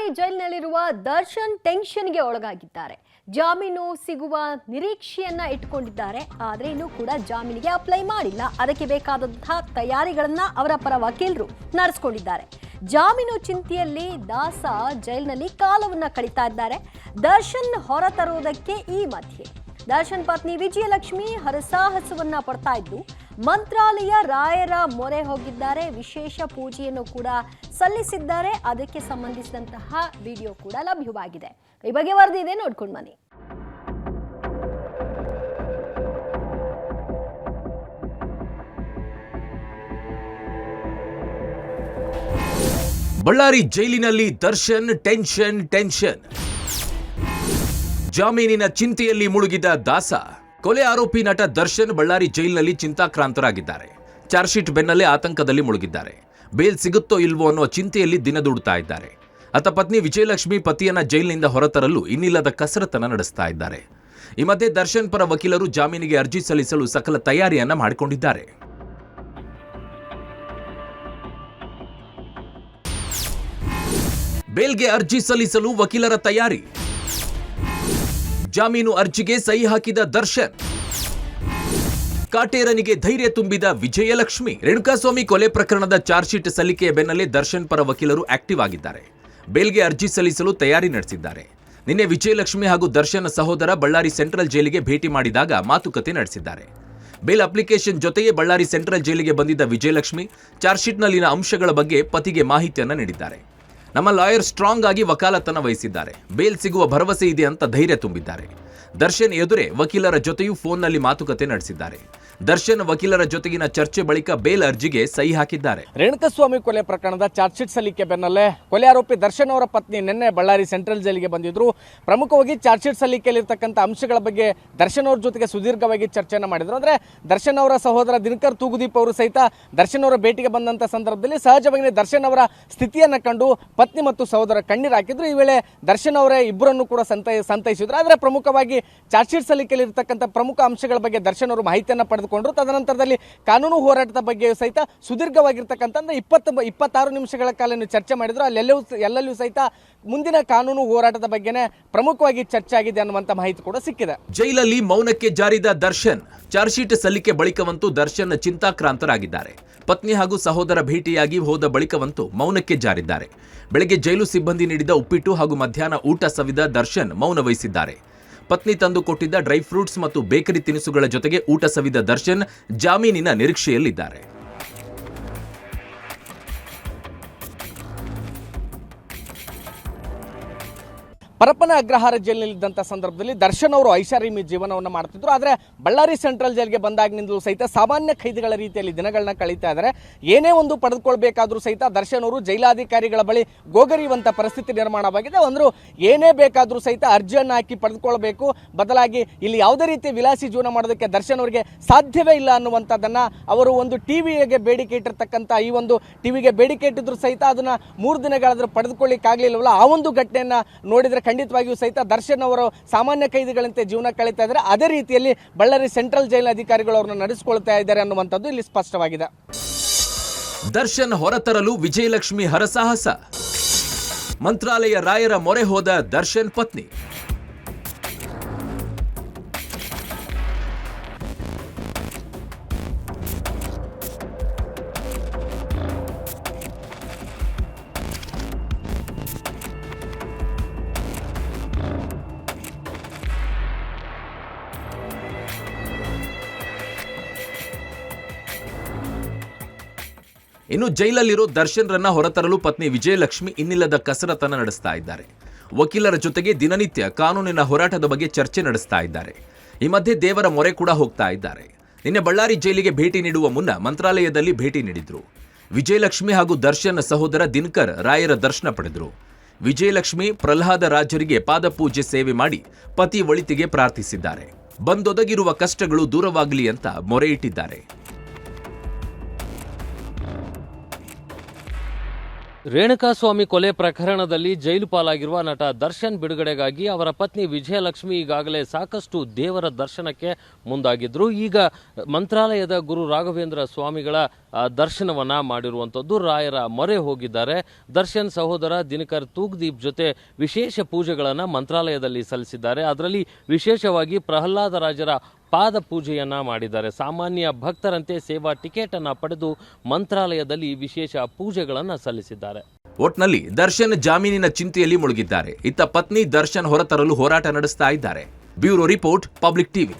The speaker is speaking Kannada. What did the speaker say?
ಬಳ್ಳಾರಿ ಜೈಲಿನಲ್ಲಿರುವ ದರ್ಶನ್ ಟೆನ್ಷನ್ಗೆ ಒಳಗಾಗಿದ್ದಾರೆ. ಜಾಮೀನು ಸಿಗುವ ನಿರೀಕ್ಷೆಯನ್ನ ಇಟ್ಟುಕೊಂಡಿದ್ದಾರೆ. ಆದರೆ ಇನ್ನೂ ಕೂಡ ಜಾಮೀನಿಗೆ ಅಪ್ಲೈ ಮಾಡಿಲ್ಲ. ಅದಕ್ಕೆ ಬೇಕಾದಂತಹ ತಯಾರಿಗಳನ್ನ ಅವರ ಪರ ವಕೀಲರು ನಡೆಸಿಕೊಂಡಿದ್ದಾರೆ. ಜಾಮೀನು ಚಿಂತೆಯಲ್ಲಿ ದಾಸ ಜೈಲಿನಲ್ಲಿ ಕಾಲವನ್ನ ಕಳೀತಾ ಇದ್ದಾರೆ. ದರ್ಶನ್ ಹೊರತರುವುದಕ್ಕೆ ಈ ಮಧ್ಯೆ ದರ್ಶನ್ ಪತ್ನಿ ವಿಜಯಲಕ್ಷ್ಮಿ ಹರಸಾಹಸವನ್ನ ಪಡ್ತಾ ಇದ್ದು ಮಂತ್ರಾಲಯ ರಾಯರ ಮೊರೆ ಹೋಗಿದ್ದಾರೆ. ವಿಶೇಷ ಪೂಜೆಯನ್ನು ಕೂಡ ಸಲ್ಲಿಸಿದ್ದಾರೆ. ಅದಕ್ಕೆ ಸಂಬಂಧಿಸಿದಂತಹ ವಿಡಿಯೋ ಕೂಡ ಲಭ್ಯವಾಗಿದೆ. ಈ ಬಗ್ಗೆ ವರದಿ ಇದೆ, ನೋಡ್ಕೊಂಡು ಬನ್ನಿ. ಬಳ್ಳಾರಿ ಜೈಲಿನಲ್ಲಿ ದರ್ಶನ್ ಟೆನ್ಷನ್. ಜಾಮೀನಿನ ಚಿಂತೆಯಲ್ಲಿ ಮುಳುಗಿದ ದಾಸ. ಕೊಲೆ ಆರೋಪಿ ನಟ ದರ್ಶನ್ ಬಳ್ಳಾರಿ ಜೈಲಿನಲ್ಲಿ ಚಿಂತಾಕ್ರಾಂತರಾಗಿದ್ದಾರೆ. ಚಾರ್ಜ್ ಶೀಟ್ ಬೆನ್ನಲ್ಲೇ ಆತಂಕದಲ್ಲಿ ಮುಳುಗಿದ್ದಾರೆ. ಬೇಲ್ ಸಿಗುತ್ತೋ ಇಲ್ವೋ ಅನ್ನೋ ಚಿಂತೆಯಲ್ಲಿ ದಿನದೂಡ್ತಾ ಇದ್ದಾರೆ. ಆತ ಪತ್ನಿ ವಿಜಯಲಕ್ಷ್ಮಿ ಪತಿಯನ್ನ ಜೈಲಿನಿಂದ ಹೊರತರಲು ಇನ್ನಿಲ್ಲದ ಕಸರತ್ತನ್ನ ನಡೆಸ್ತಾ ಇದ್ದಾರೆ. ಈ ಮಧ್ಯೆ ದರ್ಶನ್ ಪರ ವಕೀಲರು ಜಾಮೀನಿಗೆ ಅರ್ಜಿ ಸಲ್ಲಿಸಲು ಸಕಲ ತಯಾರಿಯನ್ನ ಮಾಡಿಕೊಂಡಿದ್ದಾರೆ. ಬೇಲ್ಗೆ ಅರ್ಜಿ ಸಲ್ಲಿಸಲು ವಕೀಲರ ತಯಾರಿ. ಜಾಮೀನು ಅರ್ಜಿಗೆ ಸಹಿ ಹಾಕಿದ ದರ್ಶನ್. ಕಾಟೇರನಿಗೆ ಧೈರ್ಯ ತುಂಬಿದ ವಿಜಯಲಕ್ಷ್ಮಿ. ರೇಣುಕಾಸ್ವಾಮಿ ಕೊಲೆ ಪ್ರಕರಣದ ಚಾರ್ಜ್ ಶೀಟ್ ಸಲ್ಲಿಕೆಯ ಬೆನ್ನಲ್ಲೇ ದರ್ಶನ್ ಪರ ವಕೀಲರು ಆಕ್ಟಿವ್ ಆಗಿದ್ದಾರೆ. ಬೇಲ್ಗೆ ಅರ್ಜಿ ಸಲ್ಲಿಸಲು ತಯಾರಿ ನಡೆಸಿದ್ದಾರೆ. ನಿನ್ನೆ ವಿಜಯಲಕ್ಷ್ಮಿ ಹಾಗೂ ದರ್ಶನ್ ಸಹೋದರ ಬಳ್ಳಾರಿ ಸೆಂಟ್ರಲ್ ಜೈಲಿಗೆ ಭೇಟಿ ಮಾಡಿದಾಗ ಮಾತುಕತೆ ನಡೆಸಿದ್ದಾರೆ. ಬೇಲ್ ಅಪ್ಲಿಕೇಶನ್ ಜೊತೆಗೆ ಬಳ್ಳಾರಿ ಸೆಂಟ್ರಲ್ ಜೈಲಿಗೆ ಬಂದಿದ್ದ ವಿಜಯಲಕ್ಷ್ಮಿ ಚಾರ್ಜ್ ಶೀಟ್ನಲ್ಲಿನ ಅಂಶಗಳ ಬಗ್ಗೆ ಪತಿಗೆ ಮಾಹಿತಿಯನ್ನು ನೀಡಿದ್ದಾರೆ. ನಮ್ಮ ಲಾಯರ್ ಸ್ಟ್ರಾಂಗ್ ಆಗಿ ವಕಾಲತನ ವಹಿಸಿದ್ದಾರೆ. ಬೇಲ್ ಸಿಗುವ ಭರವಸೆ ಇದೆ ಅಂತ ಧೈರ್ಯ ತುಂಬಿದ್ದಾರೆ. ದರ್ಶನ್ ಎದುರೇ ವಕೀಲರ ಜೊತೆಯೂ ಫೋನ್ನಲ್ಲಿ ಮಾತುಕತೆ ನಡೆಸಿದ್ದಾರೆ. ದರ್ಶನ್ ವಕೀಲರ ಜೊತೆಗಿನ ಚರ್ಚೆ ಬಳಿಕ ಬೇಲ್ ಅರ್ಜಿಗೆ ಸಹಿ ಹಾಕಿದ್ದಾರೆ. ರೇಣುಕಾಸ್ವಾಮಿ ಕೊಲೆ ಪ್ರಕರಣದ ಚಾರ್ಜ್ ಶೀಟ್ ಸಲ್ಲಿಕೆ ಬೆನ್ನಲ್ಲೇ ಕೊಲೆ ಆರೋಪಿ ದರ್ಶನ್ ಅವರ ಪತ್ನಿ ನಿನ್ನೆ ಬಳ್ಳಾರಿ ಸೆಂಟ್ರಲ್ ಜೈಲಿಗೆ ಬಂದಿದ್ರು. ಪ್ರಮುಖವಾಗಿ ಚಾರ್ಜ್ ಶೀಟ್ ಸಲ್ಲಿಕೆಯಲ್ಲಿರ್ತಕ್ಕಂಥ ಅಂಶಗಳ ಬಗ್ಗೆ ದರ್ಶನ್ ಅವರ ಜೊತೆಗೆ ಸುದೀರ್ಘವಾಗಿ ಚರ್ಚೆಯನ್ನು ಮಾಡಿದ್ರು. ಅಂದ್ರೆ ದರ್ಶನ್ ಅವರ ಸಹೋದರ ದಿನಕರ್ ತೂಗುದೀಪ್ ಅವರು ಸಹಿತ ದರ್ಶನ್ ಅವರ ಭೇಟಿಗೆ ಬಂದಂತ ಸಂದರ್ಭದಲ್ಲಿ ಸಹಜವಾಗಿ ದರ್ಶನ್ ಅವರ ಸ್ಥಿತಿಯನ್ನ ಕಂಡು ಪತ್ನಿ ಮತ್ತು ಸಹೋದರ ಕಣ್ಣೀರು ಹಾಕಿದ್ರು. ಈ ವೇಳೆ ದರ್ಶನ್ ಅವರೇ ಇಬ್ಬರನ್ನು ಕೂಡ ಸಂತೈಸಿದ್ರು. ಆದರೆ ಪ್ರಮುಖವಾಗಿ ಚಾರ್ಜ್ ಶೀಟ್ ಸಲ್ಲಿಕೆಯಲ್ಲಿ ಇರತಕ್ಕಂಥ ಪ್ರಮುಖ ಅಂಶಗಳ ಬಗ್ಗೆ ದರ್ಶನ್ ಅವರು ಮಾಹಿತಿಯನ್ನು ಪಡೆದುಕೊಂಡ್ರು. ತದನಂತರದಲ್ಲಿ ಕಾನೂನು ಹೋರಾಟದ ಬಗ್ಗೆ ಸಹಿತ ಸುದೀರ್ಘವಾಗಿರ್ತಕ್ಕಂಥ 26 ನಿಮಿಷಗಳ ಕಾಲ ಚರ್ಚೆ ಮಾಡಿದ್ರು. ಎಲ್ಲೆಲ್ಲೂ ಸಹಿತ ಮುಂದಿನ ಕಾನೂನು ಹೋರಾಟದ ಬಗ್ಗೆನೇ ಪ್ರಮುಖವಾಗಿ ಚರ್ಚೆ ಆಗಿದೆ ಅನ್ನುವಂತ ಮಾಹಿತಿ ಕೂಡ ಸಿಕ್ಕಿದೆ. ಜೈಲಲ್ಲಿ ಮೌನಕ್ಕೆ ಜಾರಿದ ದರ್ಶನ್. ಚಾರ್ಜ್ ಶೀಟ್ ಸಲ್ಲಿಕೆ ಬಳಿಕವಂತೂ ದರ್ಶನ್ ಚಿಂತಾಕ್ರಾಂತರಾಗಿದ್ದಾರೆ. ಪತ್ನಿ ಹಾಗೂ ಸಹೋದರ ಭೇಟಿಯಾಗಿ ಹೋದ ಬಳಿಕವಂತೂ ಮೌನಕ್ಕೆ ಜಾರಿದ್ದಾರೆ. ಬೆಳಗ್ಗೆ ಜೈಲು ಸಿಬ್ಬಂದಿ ನೀಡಿದ ಉಪ್ಪಿಟ್ಟು ಹಾಗೂ ಮಧ್ಯಾಹ್ನ ಊಟ ಸವಿದ ದರ್ಶನ್ ಮೌನ ವಹಿಸಿದ್ದಾರೆ. ಪತ್ನಿ ತಂದು ಕೊಟ್ಟಿದ್ದ ಡ್ರೈ ಫ್ರೂಟ್ಸ್ ಮತ್ತು ಬೇಕರಿ ತಿನಿಸುಗಳ ಜೊತೆಗೆ ಊಟ ಸವಿದ ದರ್ಶನ್ ಜಾಮೀನಿನ ನಿರೀಕ್ಷೆಯಲ್ಲಿದ್ದಾರೆ. ಪರಪ್ಪನ ಅಗ್ರಹಾರ ಜೈಲಿನಲ್ಲಿದ್ದಂಥ ಸಂದರ್ಭದಲ್ಲಿ ದರ್ಶನ್ ಅವರು ಐಷಾರಾಮಿ ಜೀವನವನ್ನು ಮಾಡ್ತಿದ್ರು. ಆದರೆ ಬಳ್ಳಾರಿ ಸೆಂಟ್ರಲ್ ಜೈಲ್ಗೆ ಬಂದಾಗಿನಿಂದಲೂ ಸಹಿತ ಸಾಮಾನ್ಯ ಖೈದಿಗಳ ರೀತಿಯಲ್ಲಿ ದಿನಗಳನ್ನ ಕಳೀತಾ ಇದ್ದಾರೆ. ಏನೇ ಒಂದು ಪಡೆದುಕೊಳ್ಬೇಕಾದ್ರೂ ಸಹಿತ ದರ್ಶನ್ ಅವರು ಜೈಲಾಧಿಕಾರಿಗಳ ಬಳಿ ಗೋಗರಿಯುವಂಥ ಪರಿಸ್ಥಿತಿ ನಿರ್ಮಾಣವಾಗಿದೆ. ಅಂದ್ರು ಏನೇ ಬೇಕಾದ್ರೂ ಸಹಿತ ಅರ್ಜಿಯನ್ನು ಹಾಕಿ ಪಡೆದುಕೊಳ್ಬೇಕು, ಬದಲಾಗಿ ಇಲ್ಲಿ ಯಾವುದೇ ರೀತಿ ವಿಲಾಸಿ ಜೀವನ ಮಾಡೋದಕ್ಕೆ ದರ್ಶನ್ ಅವರಿಗೆ ಸಾಧ್ಯವೇ ಇಲ್ಲ ಅನ್ನುವಂಥದ್ದನ್ನ ಅವರು ಒಂದು ಟಿವಿಗೆ ಬೇಡಿಕೆ ಇಟ್ಟಿರ್ತಕ್ಕಂಥ ಈ ಒಂದು ಟಿವಿಗೆ ಬೇಡಿಕೆ ಇಟ್ಟಿದ್ರು ಸಹಿತ ಅದನ್ನ 3 ದಿನಗಳಾದ್ರೂ ಪಡೆದುಕೊಳ್ಳಿಕ್ಕಾಗಲಿಲ್ಲವಲ್ಲ. ಆ ಒಂದು ಘಟನೆಯನ್ನ ನೋಡಿದ್ರೆ ಖಂಡಿತವಾಗಿಯೂ ಸಹಿತ ದರ್ಶನ್ ಅವರು ಸಾಮಾನ್ಯ ಖೈದಿಗಳಂತೆ ಜೀವನ ಕಳೀತಾ ಇದ್ದಾರೆ. ಅದೇ ರೀತಿಯಲ್ಲಿ ಬಳ್ಳಾರಿ ಸೆಂಟ್ರಲ್ ಜೈಲ್ ಅಧಿಕಾರಿಗಳು ಅವರನ್ನು ನಡೆಸಿಕೊಳ್ತಾ ಇದ್ದಾರೆ ಅನ್ನುವಂಥದ್ದು ಇಲ್ಲಿ ಸ್ಪಷ್ಟವಾಗಿದೆ. ದರ್ಶನ್ ಹೊರತರಲು ವಿಜಯಲಕ್ಷ್ಮಿ ಹರಸಾಹಸ. ಮಂತ್ರಾಲಯ ರಾಯರ ಮೊರೆ ಹೋದ ದರ್ಶನ್ ಪತ್ನಿ. ಇನ್ನು ಜೈಲಲ್ಲಿರೋ ದರ್ಶನ್ ರನ್ನ ಹೊರತರಲು ಪತ್ನಿ ವಿಜಯಲಕ್ಷ್ಮಿ ಇನ್ನಿಲ್ಲದ ಕಸರತ್ತನ್ನು ನಡೆಸ್ತಾ ಇದ್ದಾರೆ. ವಕೀಲರ ಜೊತೆಗೆ ದಿನನಿತ್ಯ ಕಾನೂನಿನ ಹೋರಾಟದ ಬಗ್ಗೆ ಚರ್ಚೆ ನಡೆಸ್ತಾ ಇದ್ದಾರೆ. ಈ ಮಧ್ಯೆ ದೇವರ ಮೊರೆ ಕೂಡ ಹೋಗ್ತಾ ಇದ್ದಾರೆ. ನಿನ್ನೆ ಬಳ್ಳಾರಿ ಜೈಲಿಗೆ ಭೇಟಿ ನೀಡುವ ಮುನ್ನ ಮಂತ್ರಾಲಯದಲ್ಲಿ ಭೇಟಿ ನೀಡಿದ್ರು. ವಿಜಯಲಕ್ಷ್ಮಿ ಹಾಗೂ ದರ್ಶನ್ ಸಹೋದರ ದಿನಕರ್ ರಾಯರ ದರ್ಶನ ಪಡೆದರು. ವಿಜಯಲಕ್ಷ್ಮಿ ಪ್ರಹ್ಲಾದ ರಾಜರಿಗೆ ಪಾದಪೂಜೆ ಸೇವೆ ಮಾಡಿ ಪತಿ ಒಳಿತಿಗೆ ಪ್ರಾರ್ಥಿಸಿದ್ದಾರೆ. ಬಂದೊದಗಿರುವ ಕಷ್ಟಗಳು ದೂರವಾಗಲಿ ಅಂತ ಮೊರೆ ಇಟ್ಟಿದ್ದಾರೆ. ರೇಣುಕಾಸ್ವಾಮಿ ಕೊಲೆ ಪ್ರಕರಣದಲ್ಲಿ ಜೈಲು ಪಾಲಾಗಿರುವ ನಟ ದರ್ಶನ್ ಬಿಡುಗಡೆಗಾಗಿ ಅವರ ಪತ್ನಿ ವಿಜಯಲಕ್ಷ್ಮಿ ಈಗಾಗಲೇ ಸಾಕಷ್ಟು ದೇವರ ದರ್ಶನಕ್ಕೆ ಮುಂದಾಗಿದ್ರು. ಈಗ ಮಂತ್ರಾಲಯದ ಗುರು ರಾಘವೇಂದ್ರ ಸ್ವಾಮಿಗಳ ದರ್ಶನವನ್ನ ಮಾಡಿರುವಂಥದ್ದು. ರಾಯರ ಮೊರೆ ಹೋಗಿದ್ದಾರೆ. ದರ್ಶನ್ ಸಹೋದರ ದಿನಕರ್ ತೂಗ್ದೀಪ್ ಜೊತೆ ವಿಶೇಷ ಪೂಜೆಗಳನ್ನು ಮಂತ್ರಾಲಯದಲ್ಲಿ ಸಲ್ಲಿಸಿದ್ದಾರೆ. ಅದರಲ್ಲಿ ವಿಶೇಷವಾಗಿ ಪ್ರಹ್ಲಾದ ರಾಜರ ಪಾದ ಪೂಜೆಯನ್ನ ಮಾಡಿದ್ದಾರೆ. ಸಾಮಾನ್ಯ ಭಕ್ತರಂತೆ ಸೇವಾ ಟಿಕೆಟ್ ಅನ್ನ ಪಡೆದು ಮಂತ್ರಾಲಯದಲ್ಲಿ ವಿಶೇಷ ಪೂಜೆಗಳನ್ನು ಸಲ್ಲಿಸಿದ್ದಾರೆ. ಒಟ್ನಲ್ಲಿ ದರ್ಶನ್ ಜಾಮೀನಿನ ಚಿಂತೆಯಲ್ಲಿ ಮುಳುಗಿದ್ದಾರೆ. ಇತ್ತ ಪತ್ನಿ ದರ್ಶನ್ ಹೊರತರಲು ಹೋರಾಟ ನಡೆಸ್ತಾ ಇದ್ದಾರೆ. Bureau report, public TV.